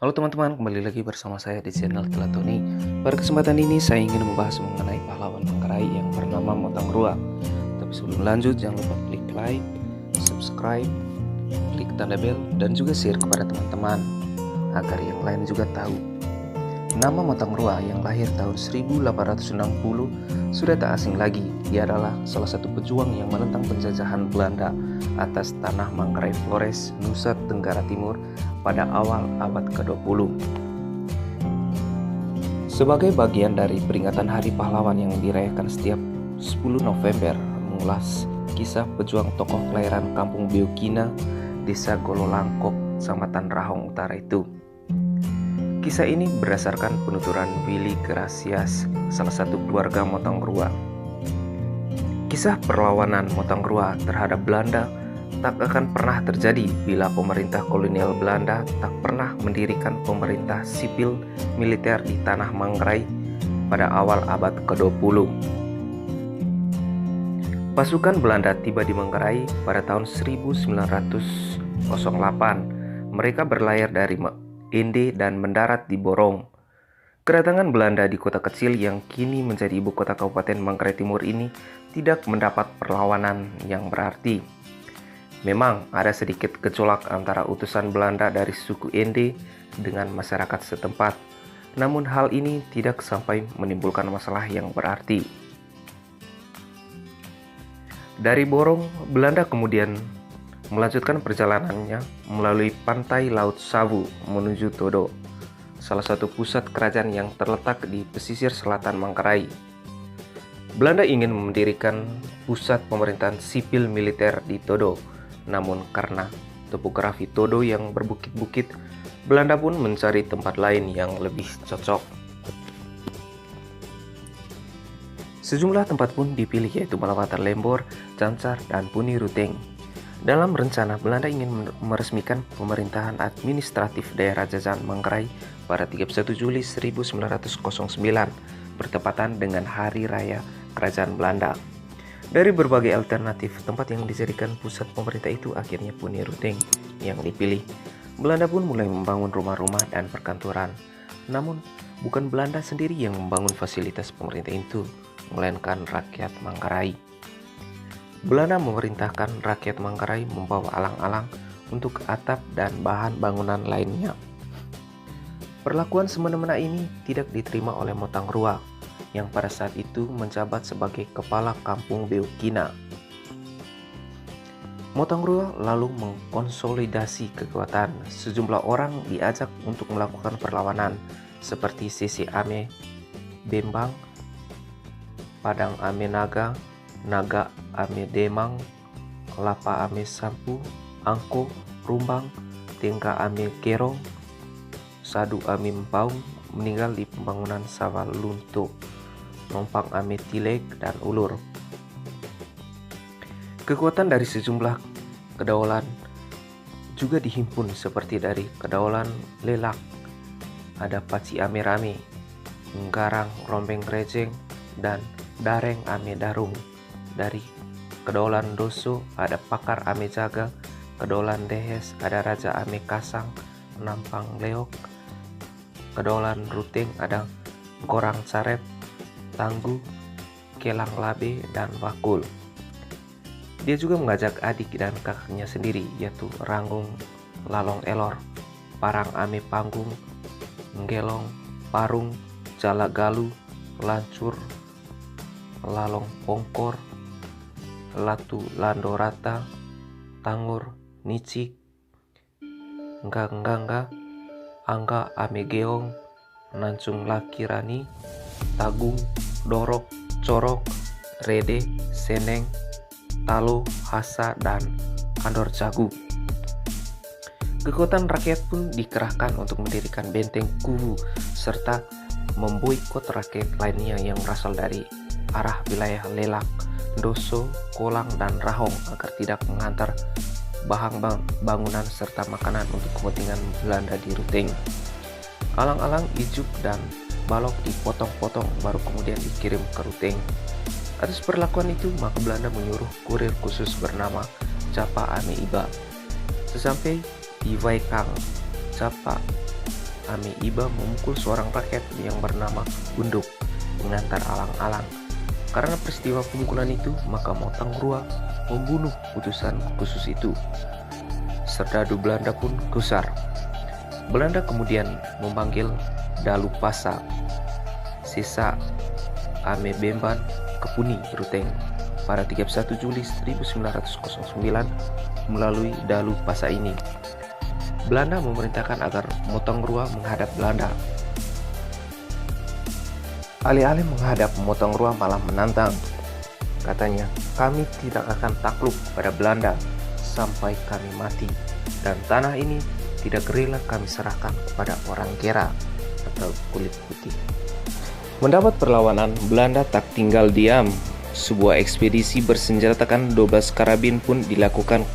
Halo teman-teman, kembali lagi bersama saya di channel Telatoni. Pada kesempatan ini saya ingin membahas mengenai pahlawan Manggarai yang bernama Motang Rua. Tapi sebelum lanjut, jangan lupa klik like, subscribe, klik tanda bel, dan juga share kepada teman-teman agar yang lain juga tahu. Nama Motang Rua yang lahir tahun 1860 sudah tak asing lagi. Dia adalah salah satu pejuang yang menentang penjajahan Belanda atas tanah Manggarai Flores, Nusa Tenggara Timur pada awal abad ke-20. Sebagai bagian dari peringatan Hari Pahlawan yang dirayakan setiap 10 November, mengulas kisah pejuang tokoh kelahiran Kampung Beukina, Desa Gololangkok, Kecamatan Rahong Utara itu. Kisah ini berdasarkan penuturan Willy Gracias, salah satu keluarga Motang Rua. Kisah perlawanan Motang Rua terhadap Belanda tak akan pernah terjadi bila pemerintah kolonial Belanda tak pernah mendirikan pemerintah sipil militer di tanah Manggarai pada awal abad ke-20. Pasukan Belanda tiba di Manggarai pada tahun 1908. Mereka berlayar dari Ende dan mendarat di Borong. Kedatangan Belanda di kota kecil yang kini menjadi ibu kota Kabupaten Manggarai Timur ini tidak mendapat perlawanan yang berarti. Memang ada sedikit gejolak antara utusan Belanda dari suku Ende dengan masyarakat setempat, namun hal ini tidak sampai menimbulkan masalah yang berarti. Dari Borong, Belanda kemudian melanjutkan perjalanannya melalui pantai Laut Sawu menuju Todo, salah satu pusat kerajaan yang terletak di pesisir selatan Manggarai. Belanda ingin mendirikan pusat pemerintahan sipil militer di Todo, namun karena topografi Todo yang berbukit-bukit, Belanda pun mencari tempat lain yang lebih cocok. Sejumlah tempat pun dipilih, yaitu Malawata Lembor, Cancar, dan Puni Ruteng. Dalam rencana, Belanda ingin meresmikan pemerintahan administratif daerah jajahan Manggarai pada 31 Juli 1909, bertepatan dengan Hari Raya Kerajaan Belanda. Dari berbagai alternatif, tempat yang dijadikan pusat pemerintah itu akhirnya Puni Ruteng yang dipilih. Belanda pun mulai membangun rumah-rumah dan perkantoran. Namun, bukan Belanda sendiri yang membangun fasilitas pemerintah itu, melainkan rakyat Manggarai. Belanda memerintahkan rakyat Manggarai membawa alang-alang untuk atap dan bahan bangunan lainnya. Perlakuan semena-mena ini tidak diterima oleh Motang Rua, yang pada saat itu menjabat sebagai kepala Kampung Beukina. Motang Rua lalu mengkonsolidasi kekuatan. Sejumlah orang diajak untuk melakukan perlawanan, seperti Sisi Ame Bembang, Padang Ame Naga, Naga Ame Demang, Lapa Ame Sampu, Angko Rumbang, Tengka Ame Gerong, Sadu Ame Mpaung meninggal di pembangunan Sawah Lunto, Nompang Ame Tileg, dan Ulur. Kekuatan dari sejumlah kedaulan juga dihimpun, seperti dari kedaulan Lelak, ada Paci Ame Rame, Nggarang Rombeng Rejeng, dan Dareng Ame Darung. Dari kedaulan Doso ada Pakar Ame Jaga, kedaulan Dehes ada Raja Ame Kasang, Nampang Leok, kedaulan Ruteng ada Gorang Carep, Tanggu, Kelang Labe, dan Wakul. Dia juga mengajak adik dan kakaknya sendiri, yaitu Ranggung Lalong Elor, Parang Ame Panggung, Nggelong, Parung, Jalagalu, Lancur, Lalong Pongkor, Latu Landorata, Tangur, Nicik, Nganggangga, Angga Ame Geong, Nancung Laki Rani, Tagung, Dorok, Corok, Rede, Seneng, Talo, Hasa, dan Andor Jagu. Kekuatan rakyat pun dikerahkan untuk mendirikan benteng kubu serta memboikot rakyat lainnya yang berasal dari arah wilayah Lelak, Doso, Kolang, dan Rahong agar tidak mengantar bahan bangunan serta makanan untuk kepentingan Belanda di Ruteng. Alang-alang, ijuk, dan balok dipotong-potong baru kemudian dikirim ke Ruteng. Atas perlakuan itu, maka Belanda menyuruh kurir khusus bernama Capa Ame Iba. Sesampai di Waikang, Capa Ame Iba memukul seorang rakyat yang bernama Unduk mengantar alang-alang. Karena peristiwa pemukulan itu, maka Motang Rua membunuh utusan khusus itu. Serdadu Belanda pun gusar. Belanda kemudian memanggil Dalu Pasa, sisa Ame Bemban ke Puni Ruteng pada 31 Juli 1909 melalui Dalu Pasa ini. Belanda memerintahkan agar Motang Rua menghadap Belanda. Alih-alih menghadap, Motang Rua malah menantang. Katanya, kami tidak akan takluk pada Belanda sampai kami mati, dan tanah ini tidak rela kami serahkan kepada orang Gera atau kulit putih. Mendapat perlawanan, Belanda tak tinggal diam. Sebuah ekspedisi bersenjatakan 12 karabin pun dilakukan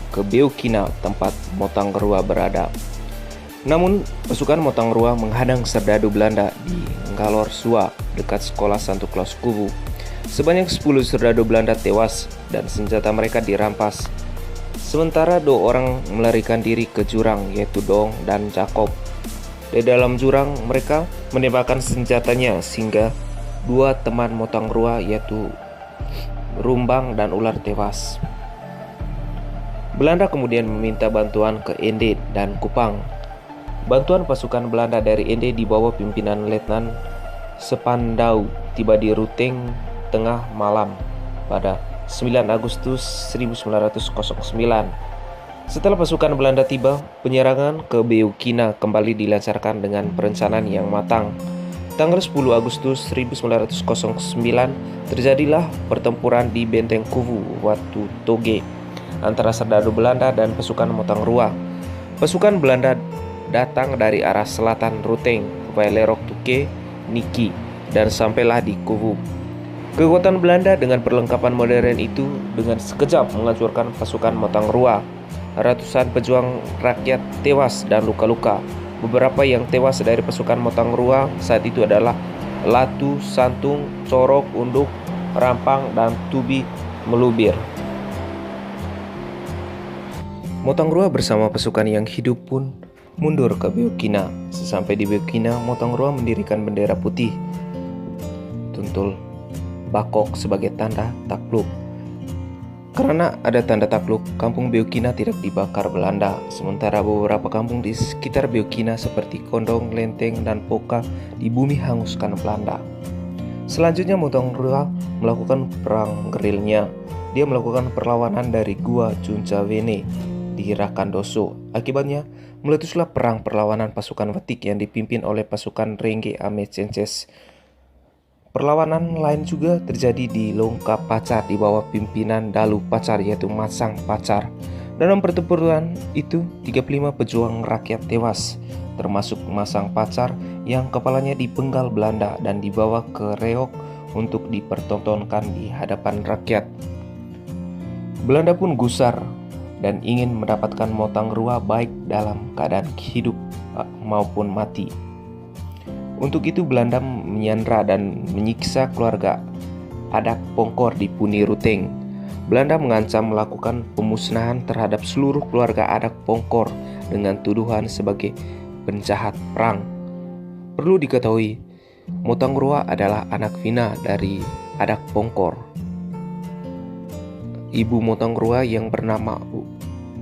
ke Beukina, tempat Motang Rua berada. Namun, pasukan Motang Rua menghadang serdadu Belanda di Ngalor Sua, dekat sekolah Santo Claus Kubu. Sebanyak 10 serdadu Belanda tewas dan senjata mereka dirampas. Sementara 2 orang melarikan diri ke jurang, yaitu Dong dan Jakob. Di dalam jurang, mereka menembakkan senjatanya sehingga 2 teman Motang Rua, yaitu Rumbang dan Ular, tewas. Belanda kemudian meminta bantuan ke Ende dan Kupang. Bantuan pasukan Belanda dari Ende di bawah pimpinan Letnan Sepandau tiba di Ruteng tengah malam pada 9 Agustus 1909. Setelah pasukan Belanda tiba, penyerangan ke Beukina kembali dilancarkan dengan perencanaan yang matang. Tanggal 10 Agustus 1909 terjadilah pertempuran di Benteng Kuvu Watu Toge antara serdadu Belanda dan pasukan Motang Rua. Pasukan Belanda datang dari arah selatan Ruteng, Vailerok Tuke, Niki, dan sampailah di Kuvu. Kekuatan Belanda dengan perlengkapan modern itu dengan sekejap menghancurkan pasukan Motang Rua. Ratusan pejuang rakyat tewas dan luka-luka. Beberapa yang tewas dari pasukan Motang Rua saat itu adalah Latu, Santung, Corok, Unduk, Rampang, dan Tubi Melubir. Motang Rua bersama pasukan yang hidup pun mundur ke Beukina. Sesampai di Beukina, Motang Rua mendirikan bendera putih tuntul bakok sebagai tanda takluk. Karena ada tanda takluk, kampung Beukina tidak dibakar Belanda. Sementara beberapa kampung di sekitar Beukina seperti Kondong, Lenteng, dan Poka di bumi hanguskan Belanda. Selanjutnya Motang Rua melakukan perang gerilnya. Dia melakukan perlawanan dari Gua Juncawene di Rakandoso. Akibatnya meletuslah perang perlawanan pasukan Wetik yang dipimpin oleh pasukan Rengge Ame Cences. Perlawanan lain juga terjadi di Longka Pacar di bawah pimpinan Dalu Pacar, yaitu Masang Pacar. Dalam pertempuran itu 35 pejuang rakyat tewas, termasuk Masang Pacar yang kepalanya dipenggal Belanda dan dibawa ke Reok untuk dipertontonkan di hadapan rakyat. Belanda pun gusar dan ingin mendapatkan Motang Rua baik dalam keadaan hidup maupun mati. Untuk itu Belanda menyandra dan menyiksa keluarga Adak Pongkor di Puni Ruteng. Belanda mengancam melakukan pemusnahan terhadap seluruh keluarga Adak Pongkor dengan tuduhan sebagai penjahat perang. Perlu diketahui, Motang Rua adalah anak Vina dari Adak Pongkor. Ibu Motang Rua yang bernama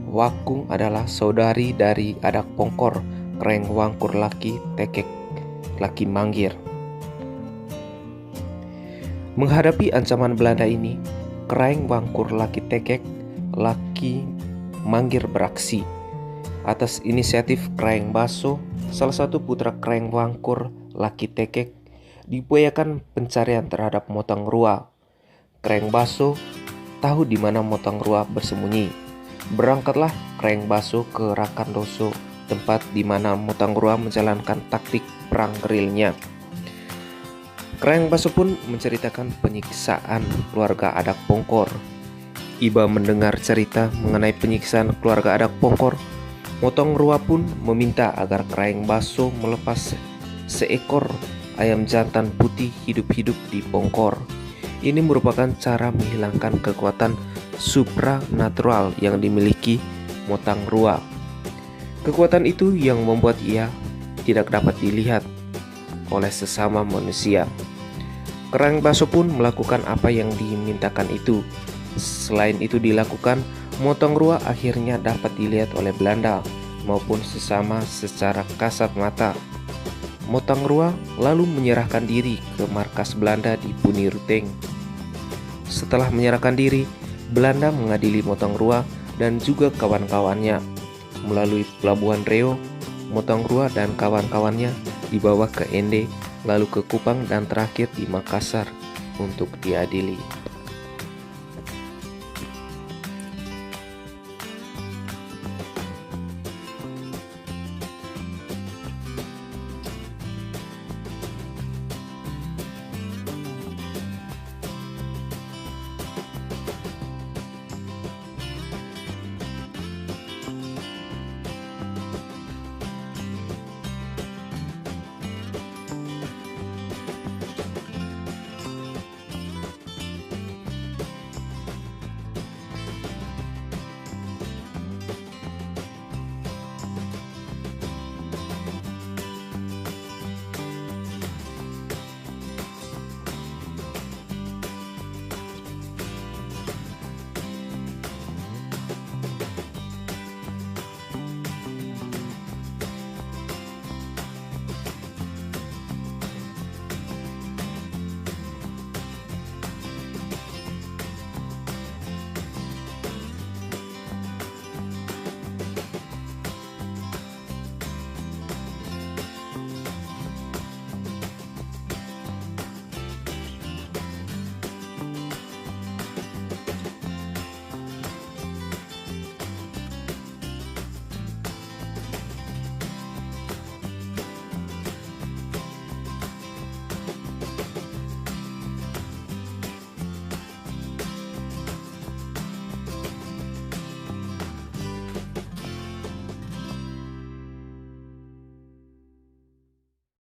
Wakung adalah saudari dari Adak Pongkor, Kreng Wangkur Laki Tekek Laki Manggir. Menghadapi ancaman Belanda ini, Kreng Wangkur Laki Tekek Laki Manggir beraksi. Atas inisiatif Kreng Baso, salah satu putra Kreng Wangkur Laki Tekek, diupayakan pencarian terhadap Motang Rua. Kreng Baso tahu di mana Motang Rua bersembunyi. Berangkatlah Kreng Baso ke Rakandoso, tempat di mana Motang Rua menjalankan taktik perang gerilnya. Kreng Baso pun menceritakan penyiksaan keluarga Adak Pongkor. Iba mendengar cerita mengenai penyiksaan keluarga Adak Pongkor. Motang Rua pun meminta agar Kreng Baso melepas seekor ayam jantan putih hidup-hidup di Pongkor. Ini merupakan cara menghilangkan kekuatan supranatural yang dimiliki Motang Rua. Kekuatan itu yang membuat ia tidak dapat dilihat oleh sesama manusia. Kerang Baso pun melakukan apa yang dimintakan itu. Selain itu dilakukan, Motong Rua akhirnya dapat dilihat oleh Belanda maupun sesama secara kasat mata. Motong Rua lalu menyerahkan diri ke markas Belanda di Puniruteng. Setelah menyerahkan diri, Belanda mengadili Motong Rua dan juga kawan-kawannya. Melalui Pelabuhan Reo, Motong Rua dan kawan-kawannya dibawa ke Ende, lalu ke Kupang dan terakhir di Makassar untuk diadili.